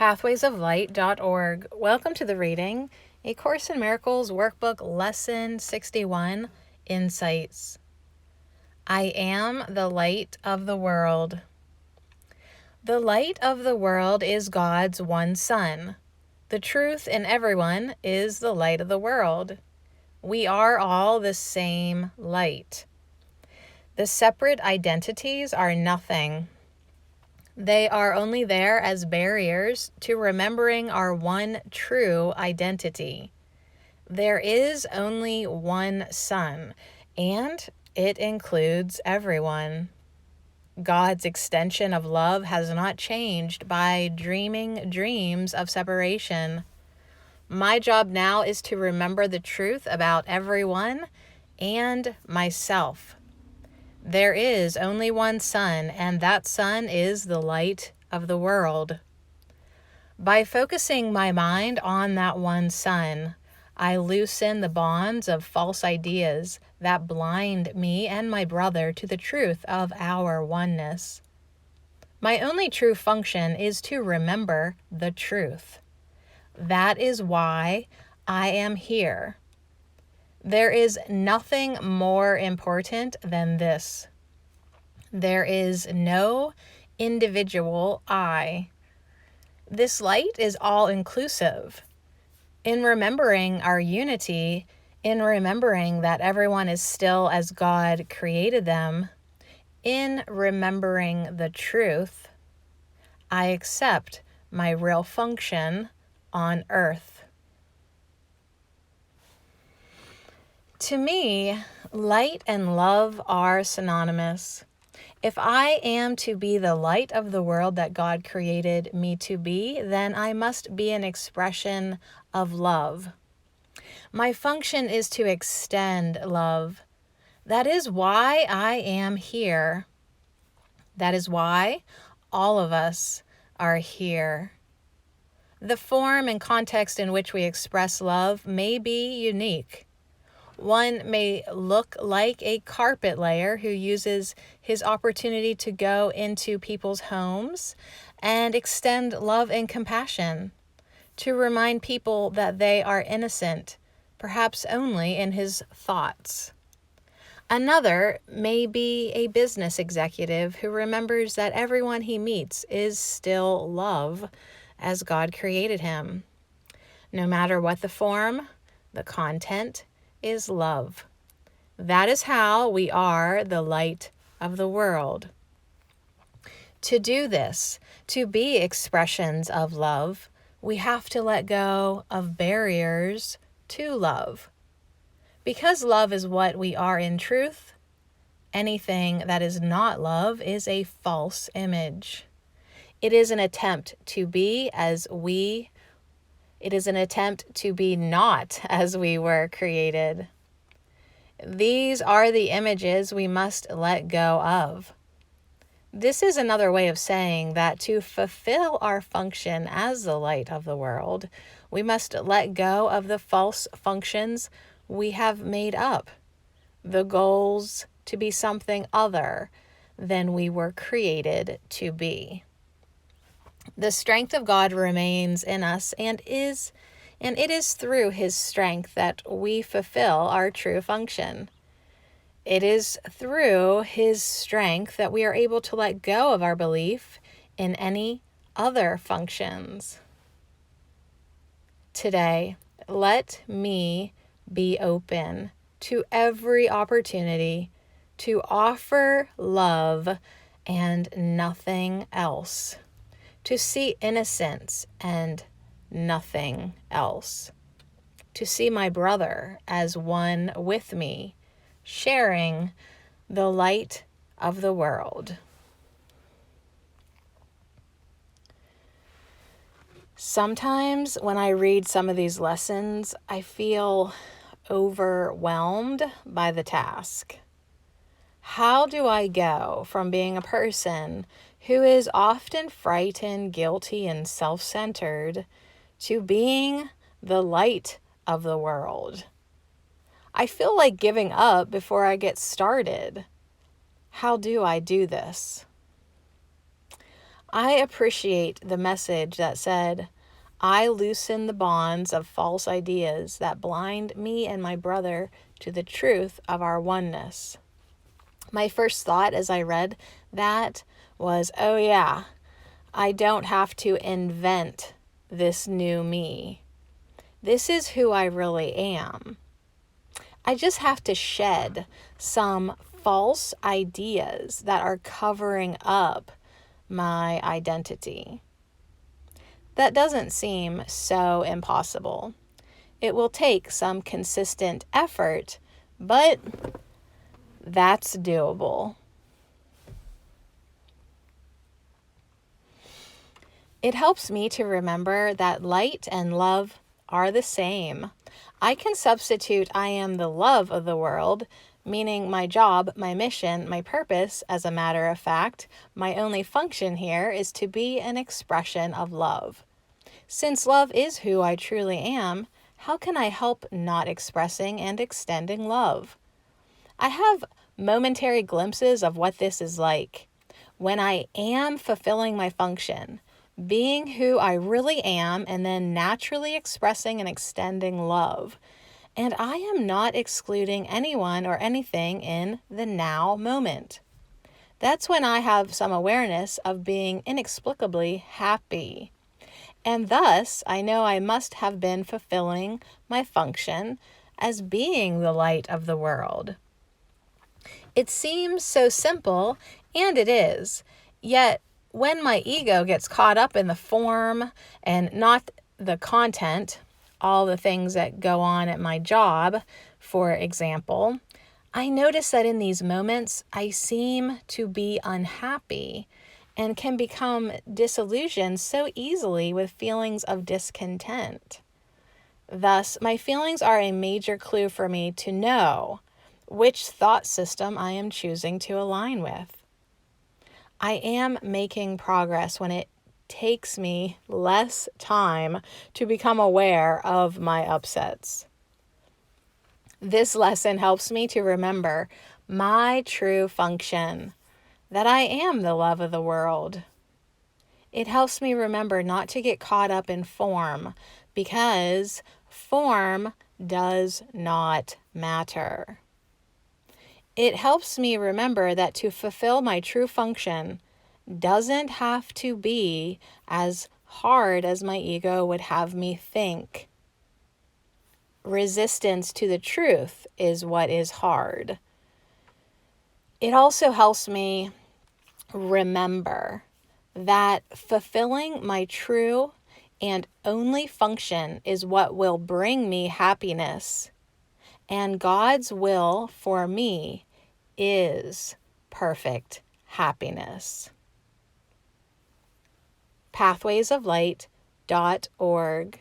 pathwaysoflight.org. Welcome to the reading, A Course in Miracles Workbook Lesson 61, Insights. I am the light of the world. The light of the world is God's one Son. The truth in everyone is the light of the world. We are all the same light. The separate identities are nothing. They are only there as barriers to remembering our one true identity. There is only one Son, and it includes everyone. God's extension of love has not changed by dreaming dreams of separation. My job now is to remember the truth about everyone and myself. There is only one Son, and that Son is the light of the world. By focusing my mind on that one Son, I loosen the bonds of false ideas that blind me and my brother to the truth of our oneness. My only true function is to remember the truth. That is why I am here. There is nothing more important than this. There is no individual I. This light is all-inclusive. In remembering our unity, in remembering that everyone is still as God created them, in remembering the truth, I accept my real function on earth. To me, light and love are synonymous. If I am to be the light of the world that God created me to be, then I must be an expression of love. My function is to extend love. That is why I am here. That is why all of us are here. The form and context in which we express love may be unique. One may look like a carpet layer who uses his opportunity to go into people's homes and extend love and compassion, to remind people that they are innocent, perhaps only in his thoughts. Another may be a business executive who remembers that everyone he meets is still love as God created him. No matter what the form, the content is love. That is how we are the light of the world. To do this, to be expressions of love, we have to let go of barriers to love. Because love is what we are in truth, anything that is not love is a false image. It is an attempt to be not as we were created. These are the images we must let go of. This is another way of saying that to fulfill our function as the light of the world, we must let go of the false functions we have made up, the goals to be something other than we were created to be. The strength of God remains in us, and it is through his strength that we fulfill our true function. It is through his strength that we are able to let go of our belief in any other functions. Today, let me be open to every opportunity to offer love and nothing else, to see innocence and nothing else, to see my brother as one with me, sharing the light of the world. Sometimes when I read some of these lessons, I feel overwhelmed by the task. How do I go from being a person who is often frightened, guilty, and self-centered to being the light of the world? I feel like giving up before I get started. How do I do this? I appreciate the message that said, I loosen the bonds of false ideas that blind me and my brother to the truth of our oneness. My first thought as I read that was, oh yeah, I don't have to invent this new me. This is who I really am. I just have to shed some false ideas that are covering up my identity. That doesn't seem so impossible. It will take some consistent effort, but that's doable. It helps me to remember that light and love are the same. I can substitute I am the love of the world, meaning my job, my mission, my purpose. As a matter of fact, my only function here is to be an expression of love. Since love is who I truly am, how can I help not expressing and extending love? I have momentary glimpses of what this is like. When I am fulfilling my function, being who I really am, and then naturally expressing and extending love. And I am not excluding anyone or anything in the now moment. That's when I have some awareness of being inexplicably happy. And thus, I know I must have been fulfilling my function as being the light of the world. It seems so simple, and it is. Yet, when my ego gets caught up in the form and not the content, all the things that go on at my job, for example, I notice that in these moments, I seem to be unhappy and can become disillusioned so easily with feelings of discontent. Thus, my feelings are a major clue for me to know which thought system I am choosing to align with. I am making progress when it takes me less time to become aware of my upsets. This lesson helps me to remember my true function, that I am the love of the world. It helps me remember not to get caught up in form, because form does not matter. It helps me remember that to fulfill my true function doesn't have to be as hard as my ego would have me think. Resistance to the truth is what is hard. It also helps me remember that fulfilling my true and only function is what will bring me happiness. And God's will for me is perfect happiness. pathwaysoflight.org